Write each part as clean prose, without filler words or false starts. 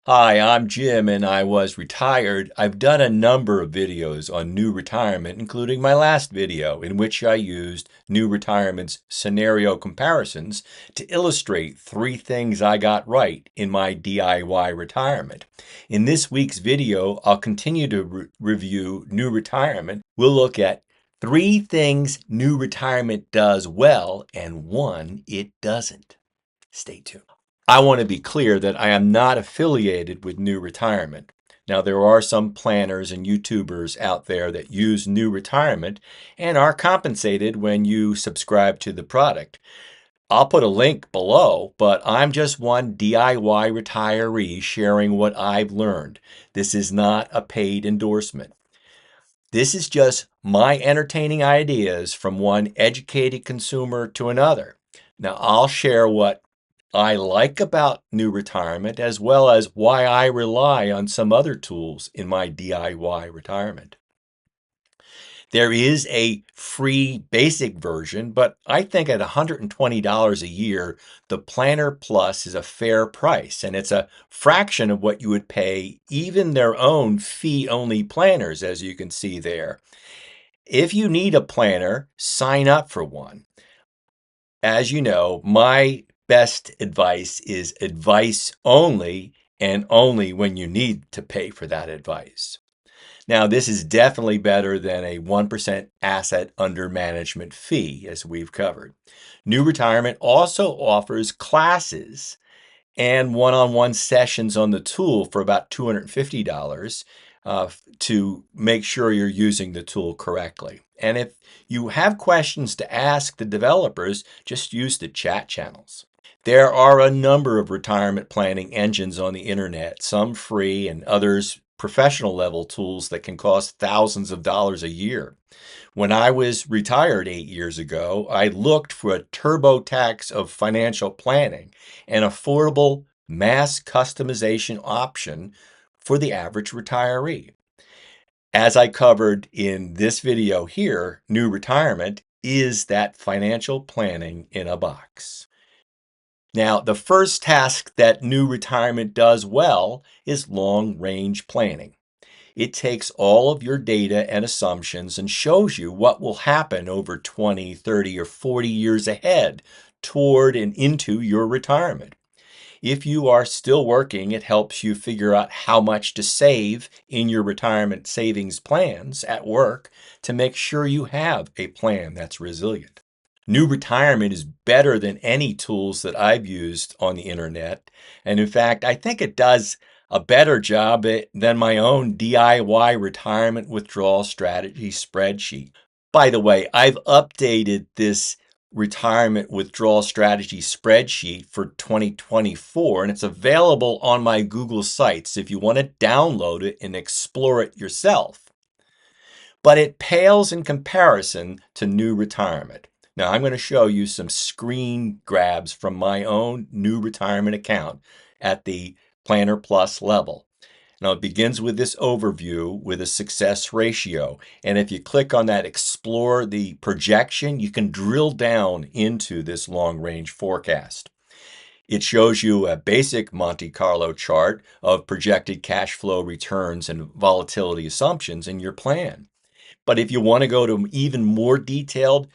Hi, I'm Jim and I was retired. I've done a number of videos on new retirement, including my last video in which I used new retirement's scenario comparisons to illustrate 3 things I got right in my DIY retirement. In this week's video, I'll continue to review new retirement. We'll look at 3 things new retirement does well and 1 it doesn't. Stay tuned. I want to be clear that I am not affiliated with New Retirement. Now, there are some planners and YouTubers out there that use New Retirement and are compensated when you subscribe to the product. I'll put a link below, but I'm just one DIY retiree sharing what I've learned. This is not a paid endorsement. This is just my entertaining ideas from one educated consumer to another. Now, I'll share what I like about new retirement as well as why I rely on some other tools in my DIY retirement. There is a free basic version, but I think at $120 a year, the Planner Plus is a fair price, and it's a fraction of what you would pay even their own fee-only planners, as you can see there. If you need a planner, sign up for one. As you know, my best advice is advice only and only when you need to pay for that advice. Now, this is definitely better than a 1% asset under management fee, as we've covered. New Retirement also offers classes and one-on-one sessions on the tool for about $250 to make sure you're using the tool correctly. And if you have questions to ask the developers, just use the chat channels. There are a number of retirement planning engines on the internet, some free and others professional level tools that can cost thousands of dollars a year. When I was retired 8 years ago, I looked for a TurboTax of financial planning, an affordable mass customization option for the average retiree. As I covered in this video here, New Retirement is that financial planning in a box. Now, the first task that New Retirement does well is long-range planning. It takes all of your data and assumptions and shows you what will happen over 20, 30, or 40 years ahead toward and into your retirement. If you are still working, it helps you figure out how much to save in your retirement savings plans at work to make sure you have a plan that's resilient. New Retirement is better than any tools that I've used on the internet. And in fact, I think it does a better job than my own DIY retirement withdrawal strategy spreadsheet. By the way, I've updated this retirement withdrawal strategy spreadsheet for 2024, and it's available on my Google Sites if you want to download it and explore it yourself. But it pales in comparison to New Retirement. Now, I'm going to show you some screen grabs from my own New Retirement account at the Planner Plus level. Now, it begins with this overview with a success ratio. And if you click on that Explore the projection, you can drill down into this long-range forecast. It shows you a basic Monte Carlo chart of projected cash flow returns and volatility assumptions in your plan. But if you want to go to even more detailed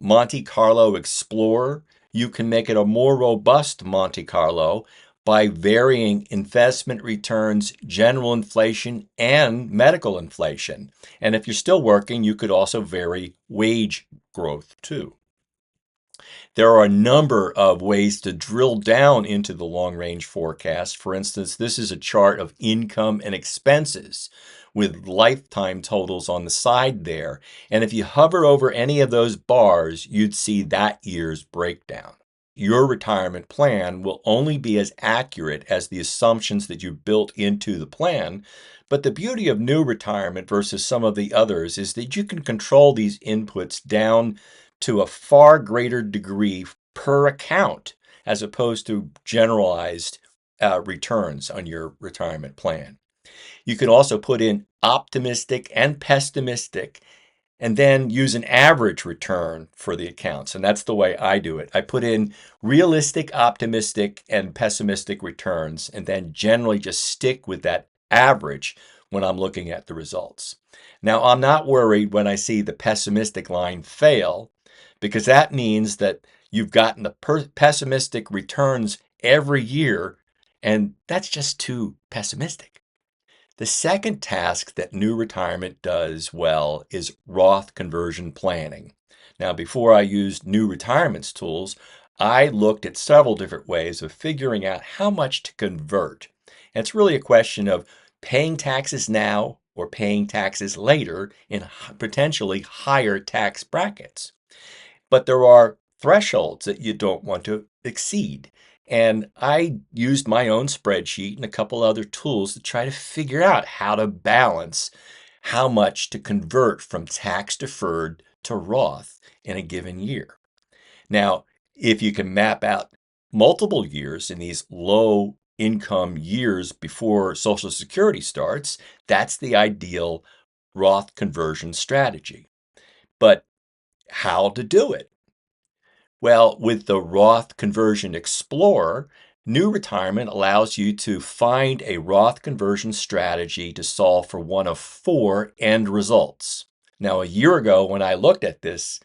Monte Carlo Explorer, you can make it a more robust Monte Carlo by varying investment returns, general inflation, and medical inflation. And if you're still working, you could also vary wage growth too. There are a number of ways to drill down into the long-range forecast. For instance, this is a chart of income and expenses with lifetime totals on the side there. And if you hover over any of those bars, you'd see that year's breakdown. Your retirement plan will only be as accurate as the assumptions that you built into the plan. But the beauty of New Retirement versus some of the others is that you can control these inputs down to a far greater degree per account as opposed to generalized returns on your retirement plan. You can also put in optimistic and pessimistic and then use an average return for the accounts. And that's the way I do it. I put in realistic, optimistic, and pessimistic returns, and then generally just stick with that average when I'm looking at the results. Now, I'm not worried when I see the pessimistic line fail, because that means that you've gotten the pessimistic returns every year, and that's just too pessimistic. The second task that NewRetirement does well is Roth conversion planning. Now, before I used NewRetirement's tools, I looked at several different ways of figuring out how much to convert. And it's really a question of paying taxes now or paying taxes later in potentially higher tax brackets. But there are thresholds that you don't want to exceed. And I used my own spreadsheet and a couple other tools to try to figure out how to balance how much to convert from tax deferred to Roth in a given year. Now, if you can map out multiple years in these low income years before Social Security starts, that's the ideal Roth conversion strategy. But how to do it? Well, with the Roth Conversion Explorer, NewRetirement allows you to find a Roth conversion strategy to solve for one of four end results. Now, a year ago, when I looked at this,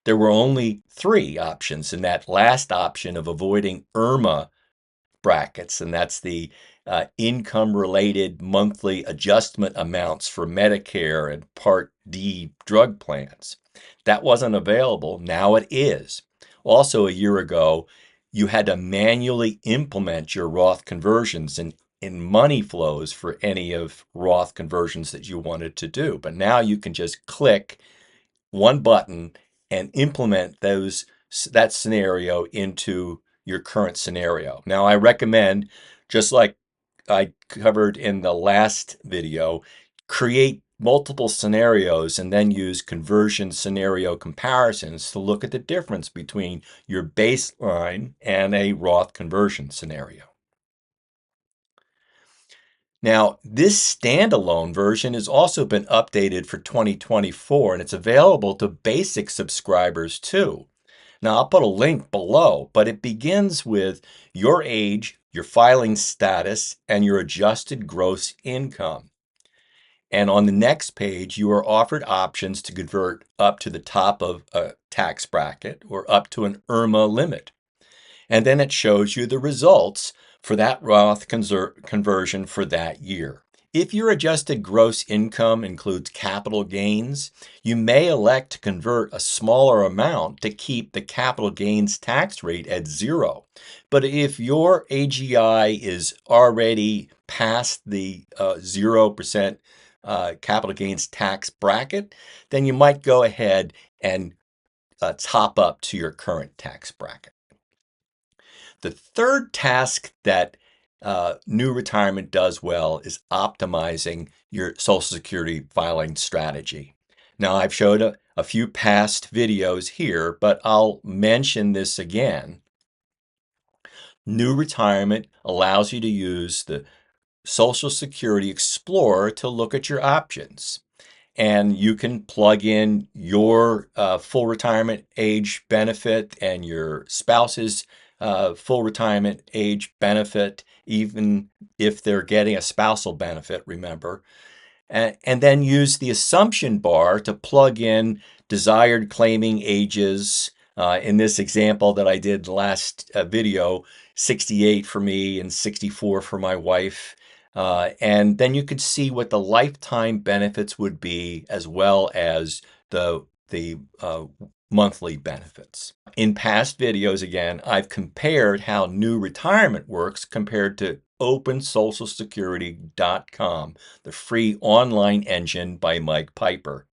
there were only three options, and that last option of avoiding IRMA brackets, and that's the income-related monthly adjustment amounts for Medicare and Part D drug plans. That wasn't available. Now it is. Also, a year ago, you had to manually implement your Roth conversions in money flows for any of Roth conversions that you wanted to do. But now you can just click one button and implement that scenario into your current scenario. Now, I recommend, just like I covered in the last video, create multiple scenarios and then use conversion scenario comparisons to look at the difference between your baseline and a Roth conversion scenario. Now, this standalone version has also been updated for 2024, and it's available to basic subscribers too. Now, I'll put a link below, but it begins with your age, your filing status, and your adjusted gross income. And on the next page, you are offered options to convert up to the top of a tax bracket or up to an IRMA limit. And then it shows you the results for that Roth conversion for that year. If your adjusted gross income includes capital gains, you may elect to convert a smaller amount to keep the capital gains tax rate at 0. But if your AGI is already past the 0% capital gains tax bracket, then you might go ahead and top up to your current tax bracket. The third task that NewRetirement does well is optimizing your Social Security filing strategy. Now, I've showed a few past videos here, but I'll mention this again. NewRetirement allows you to use the Social Security Explorer to look at your options. And you can plug in your full retirement age benefit and your spouse's full retirement age benefit, even if they're getting a spousal benefit, remember. And then use the assumption bar to plug in desired claiming ages. In this example that I did last video, 68 for me and 64 for my wife. And then you could see what the lifetime benefits would be, as well as the monthly benefits. In past videos, again, I've compared how NewRetirement works compared to OpenSocialSecurity.com, the free online engine by Mike Piper.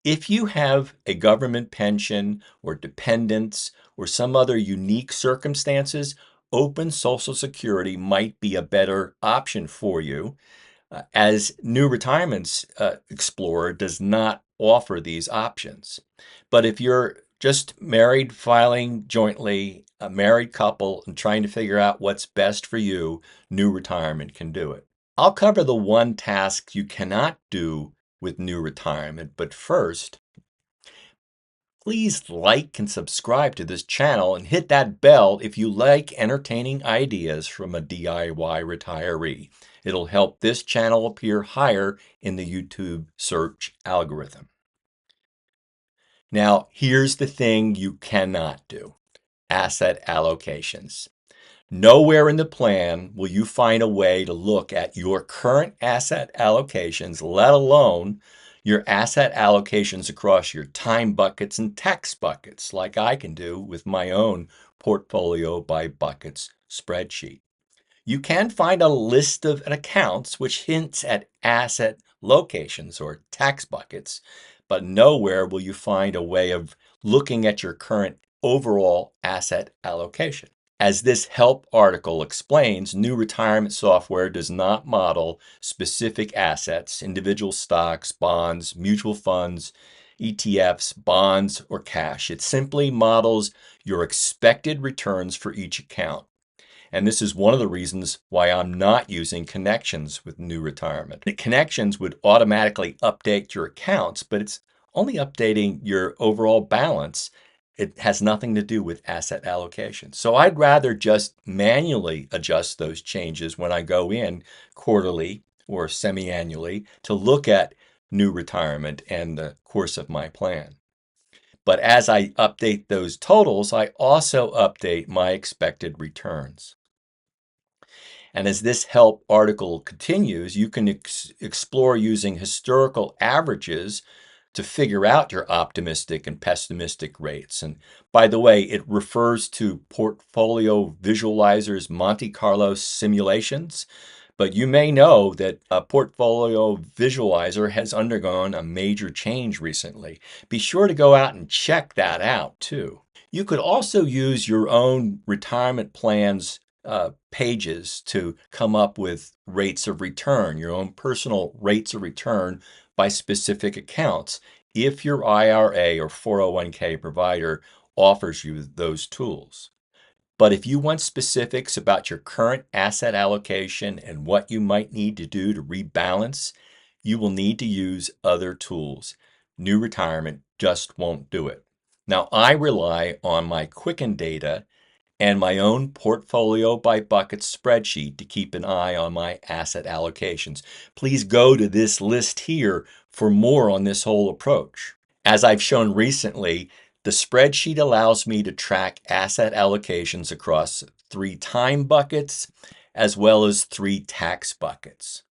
If you have a government pension or dependents or some other unique circumstances, Open Social Security might be a better option for you, as NewRetirement's Explorer does not offer these options. But if you're just married, filing jointly, a married couple, and trying to figure out what's best for you, NewRetirement can do it. I'll cover the one task you cannot do with NewRetirement. But first, please like and subscribe to this channel and hit that bell if you like entertaining ideas from a DIY retiree. It'll help this channel appear higher in the YouTube search algorithm. Now, here's the thing you cannot do: asset allocations. Nowhere in the plan will you find a way to look at your current asset allocations, let alone your asset allocations across your time buckets and tax buckets, like I can do with my own portfolio by buckets spreadsheet. You can find a list of accounts which hints at asset locations or tax buckets, but nowhere will you find a way of looking at your current overall asset allocation. As this help article explains, NewRetirement software does not model specific assets, individual stocks, bonds, mutual funds, ETFs, bonds, or cash. It simply models your expected returns for each account. And this is one of the reasons why I'm not using connections with NewRetirement. The connections would automatically update your accounts, but it's only updating your overall balance. It has nothing to do with asset allocation. So I'd rather just manually adjust those changes when I go in quarterly or semi-annually to look at NewRetirement and the course of my plan. But as I update those totals, I also update my expected returns. And as this help article continues, you can explore using historical averages to figure out your optimistic and pessimistic rates. And by the way, it refers to Portfolio Visualizer's Monte Carlo simulations. But you may know that a Portfolio Visualizer has undergone a major change recently. Be sure to go out and check that out too. You could also use your own retirement plans pages to come up with rates of return, your own personal rates of return by specific accounts, if your IRA or 401k provider offers you those tools. But if you want specifics about your current asset allocation and what you might need to do to rebalance, you will need to use other tools. NewRetirement just won't do it. Now, I rely on my Quicken data and my own portfolio by bucket spreadsheet to keep an eye on my asset allocations. Please go to this list here for more on this whole approach. As I've shown recently, the spreadsheet allows me to track asset allocations across 3 time buckets as well as 3 tax buckets.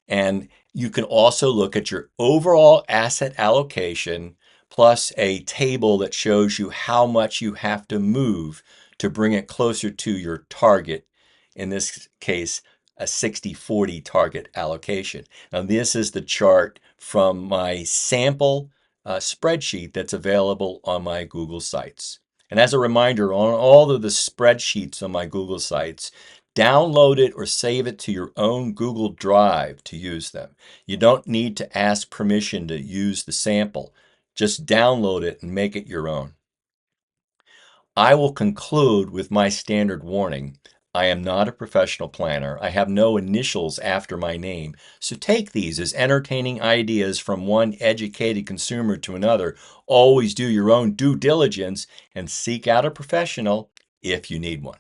And you can also look at your overall asset allocation plus a table that shows you how much you have to move to bring it closer to your target, in this case, a 60-40 target allocation. Now, this is the chart from my sample spreadsheet that's available on my Google Sites. And as a reminder, on all of the spreadsheets on my Google Sites, download it or save it to your own Google Drive to use them. You don't need to ask permission to use the sample. Just download it and make it your own. I will conclude with my standard warning. I am not a professional planner. I have no initials after my name. So take these as entertaining ideas from one educated consumer to another. Always do your own due diligence and seek out a professional if you need one.